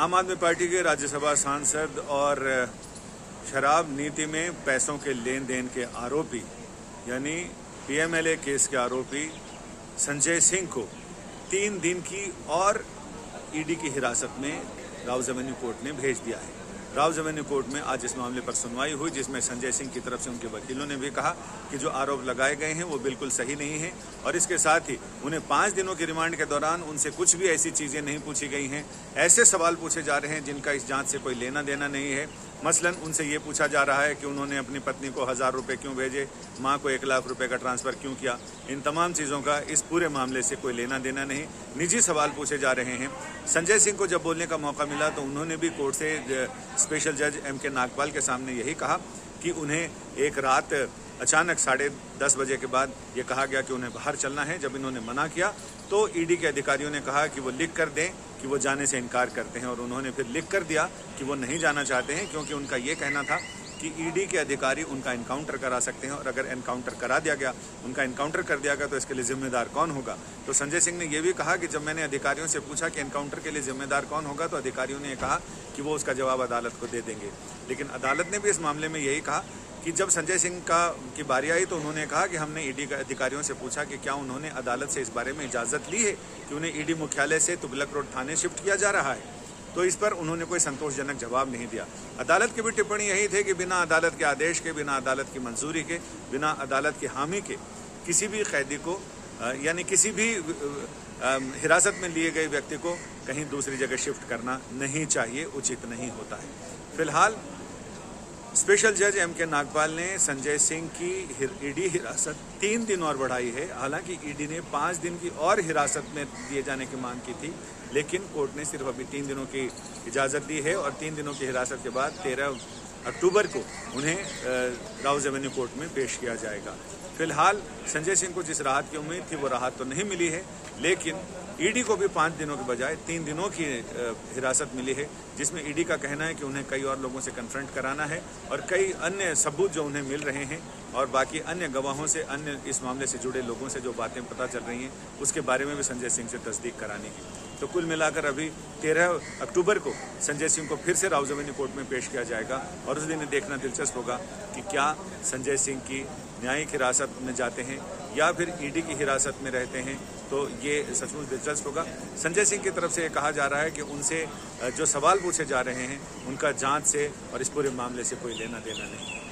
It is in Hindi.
आम आदमी पार्टी के राज्यसभा सांसद और शराब नीति में पैसों के लेन देन के आरोपी यानी पीएमएलए केस के आरोपी संजय सिंह को 3 दिन की और ईडी की हिरासत में राउज एवेन्यू कोर्ट ने भेज दिया है। राउज एवेन्यू कोर्ट में आज इस मामले पर सुनवाई हुई, जिसमें संजय सिंह की तरफ से उनके वकीलों ने भी कहा कि जो आरोप लगाए गए हैं वो बिल्कुल सही नहीं है और इसके साथ ही उन्हें 5 दिनों की रिमांड के दौरान उनसे कुछ भी ऐसी चीजें नहीं पूछी गई हैं, ऐसे सवाल पूछे जा रहे हैं जिनका इस जांच से कोई लेना देना नहीं है। मसलन उनसे ये पूछा जा रहा है कि उन्होंने अपनी पत्नी को 1000 रुपये क्यों भेजे, मां को 1 लाख रुपए का ट्रांसफर क्यों किया। इन तमाम चीज़ों का इस पूरे मामले से कोई लेना देना नहीं, निजी सवाल पूछे जा रहे हैं। संजय सिंह को जब बोलने का मौका मिला तो उन्होंने भी कोर्ट से स्पेशल जज M.K. नागपाल के सामने यही कहा कि उन्हें एक रात अचानक 10:30 बजे के बाद ये कहा गया कि उन्हें बाहर चलना है। जब इन्होंने मना किया तो ईडी के अधिकारियों ने कहा कि वो लिख कर दें कि वो जाने से इनकार करते हैं और उन्होंने फिर लिख कर दिया कि वो नहीं जाना चाहते हैं, क्योंकि उनका ये कहना था कि ईडी के अधिकारी उनका इनकाउंटर करा सकते हैं और अगर इनकाउंटर करा दिया गया, उनका इनकाउंटर कर दिया गया तो इसके लिए जिम्मेदार कौन होगा। तो संजय सिंह ने यह भी कहा कि जब मैंने अधिकारियों से पूछा कि इनकाउंटर के लिए जिम्मेदार कौन होगा तो अधिकारियों ने कहा कि वो उसका जवाब अदालत को दे देंगे। लेकिन अदालत ने भी इस मामले में यही कहा कि जब संजय सिंह की बारी आई तो उन्होंने कहा कि हमने ईडी के अधिकारियों से पूछा कि क्या उन्होंने अदालत से इस बारे में इजाज़त ली है कि उन्हें ईडी मुख्यालय से तुगलक रोड थाने शिफ्ट किया जा रहा है, तो इस पर उन्होंने कोई संतोषजनक जवाब नहीं दिया। अदालत की भी टिप्पणी यही थी कि बिना अदालत के आदेश के, बिना अदालत की मंजूरी के, बिना अदालत की हामी के किसी भी कैदी को यानी किसी भी हिरासत में लिए गए व्यक्ति को कहीं दूसरी जगह शिफ्ट करना नहीं चाहिए, उचित नहीं होता है। फिलहाल स्पेशल जज M.K. नागपाल ने संजय सिंह की ईडी हिरासत 3 दिन और बढ़ाई है। हालांकि ईडी ने 5 दिन की और हिरासत में दिए जाने की मांग की थी, लेकिन कोर्ट ने सिर्फ अभी 3 दिनों की इजाज़त दी है और 3 दिनों की हिरासत के बाद 13 अक्टूबर को उन्हें राउज एवेन्यू कोर्ट में पेश किया जाएगा। फिलहाल संजय सिंह को जिस राहत की उम्मीद थी वो राहत तो नहीं मिली है, लेकिन ईडी को भी 5 दिनों के बजाय 3 दिनों की हिरासत मिली है, जिसमें ईडी का कहना है कि उन्हें कई और लोगों से कन्फ्रंट कराना है और कई अन्य सबूत जो उन्हें मिल रहे हैं और बाकी अन्य गवाहों से, अन्य इस मामले से जुड़े लोगों से जो बातें पता चल रही हैं उसके बारे में भी संजय सिंह से तस्दीक कराने की। तो कुल मिलाकर अभी 13 अक्टूबर को संजय सिंह को फिर से राउज एवेन्यू कोर्ट में पेश किया जाएगा और उस दिन देखना दिलचस्प होगा कि क्या संजय सिंह की न्यायिक हिरासत में जाते हैं या फिर ईडी की हिरासत में रहते हैं। तो ये सचमुच दिलचस्प होगा। संजय सिंह की तरफ से ये कहा जा रहा है कि उनसे जो सवाल पूछे जा रहे हैं उनका जांच से और इस पूरे मामले से कोई लेना देना नहीं।